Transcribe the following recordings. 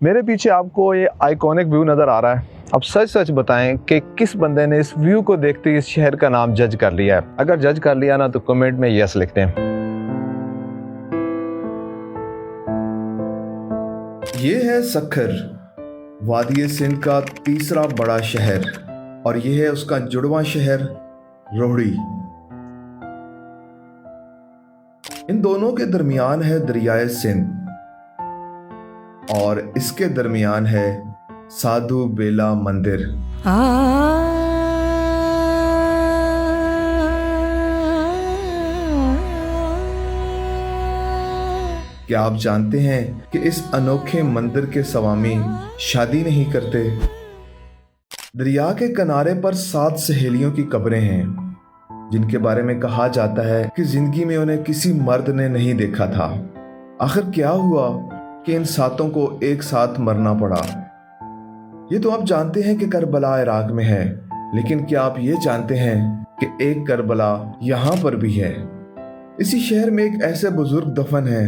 मेरे पीछे आपको ये आइकॉनिक व्यू नज़र आ रहा है। अब सच सच बताएं कि किस बंदे ने इस व्यू को देखते ही इस शहर का नाम जज कर लिया है। अगर जज कर लिया ना तो कमेंट में यस लिखते हैं। ये है सक्खर, वादी सिंध का तीसरा बड़ा शहर, और ये है उसका जुड़वां शहर रोहड़ी। इन दोनों के दरमियान है दरियाए सिंध और इसके दरमियान है साधु बेला मंदिर। क्या आप जानते हैं कि इस अनोखे मंदिर के स्वामी शादी नहीं करते? दरिया के किनारे पर 7 सहेलियों की कब्रें हैं जिनके बारे में कहा जाता है कि जिंदगी में उन्हें किसी मर्द ने नहीं देखा था। आखिर क्या हुआ कि इन 7 को एक साथ मरना पड़ा? ये तो आप जानते हैं कि करबला इराक में है, लेकिन क्या आप ये जानते हैं कि एक करबला यहाँ पर भी है? इसी शहर में एक ऐसे बुजुर्ग दफन है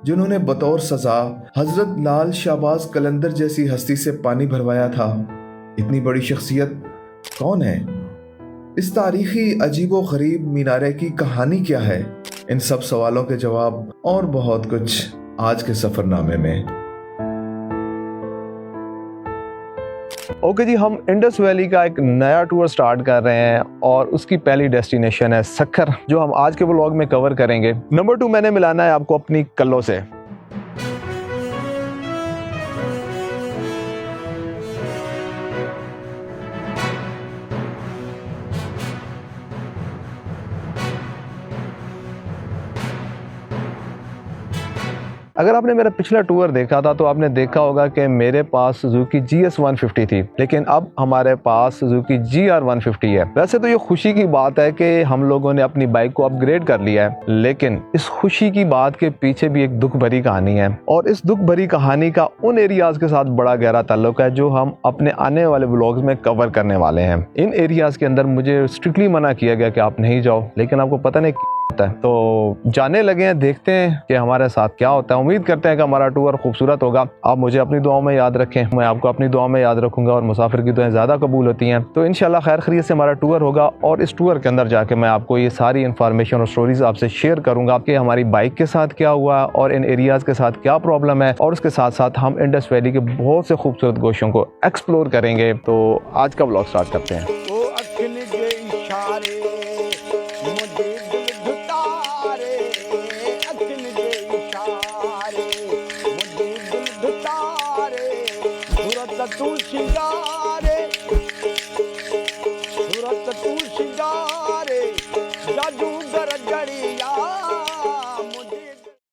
जिन्होंने बतौर सजा हजरत लाल शाहबाज कलंदर जैसी हस्ती से पानी भरवाया था। इतनी बड़ी शख्सियत कौन है? इस तारीखी अजीबो गरीब मीनारे की कहानी क्या है? इन सब सवालों के जवाब और बहुत कुछ आज के सफरनामे में। ओके जी, हम इंडस वैली का एक नया टूर स्टार्ट कर रहे हैं और उसकी पहली डेस्टिनेशन है सक्खर, जो हम आज के व्लॉग में कवर करेंगे। नंबर 2 मैंने मिलाना है आपको अपनी कल्लों से। अगर आपने मेरा पिछला टूर देखा था तो आपने देखा होगा कि मेरे पास सुजुकी GS 150 थी, लेकिन अब हमारे पास सुजुकी GR 150 है। वैसे तो ये खुशी की बात है कि हम लोगों ने अपनी बाइक को अपग्रेड कर लिया है, लेकिन इस खुशी की बात के पीछे भी एक दुख भरी कहानी है, और इस दुख भरी कहानी का उन एरियाज के साथ बड़ा गहरा ताल्लुक है जो हम अपने आने वाले व्लॉग्स में कवर करने वाले हैं। इन एरियाज के अंदर मुझे स्ट्रिक्टली मना किया गया कि आप नहीं जाओ, लेकिन आपको पता नहीं होता है, तो जाने लगे हैं। देखते हैं कि हमारे साथ क्या होता है। उम्मीद करते हैं कि हमारा टूर खूबसूरत होगा। आप मुझे अपनी दुआओं में याद रखें, मैं आपको अपनी दुआओं में याद रखूंगा, और मुसाफिर की दुआएं ज़्यादा कबूल होती हैं। तो इंशाल्लाह खैर खैरियत से हमारा टूर होगा, और इस टूर के अंदर जाके मैं आपको ये सारी इन्फॉर्मेशन और स्टोरीज आपसे शेयर करूंगा कि हमारी बाइक के साथ क्या हुआ और इन एरियाज़ के साथ क्या प्रॉब्लम है, और उसके साथ साथ हम इंडस वैली के बहुत से खूबसूरत गोशों को एक्सप्लोर करेंगे। तो आज का व्लॉग स्टार्ट करते हैं। तू शिंगारे सूरत तू शिंगारे जादूगर जड़िया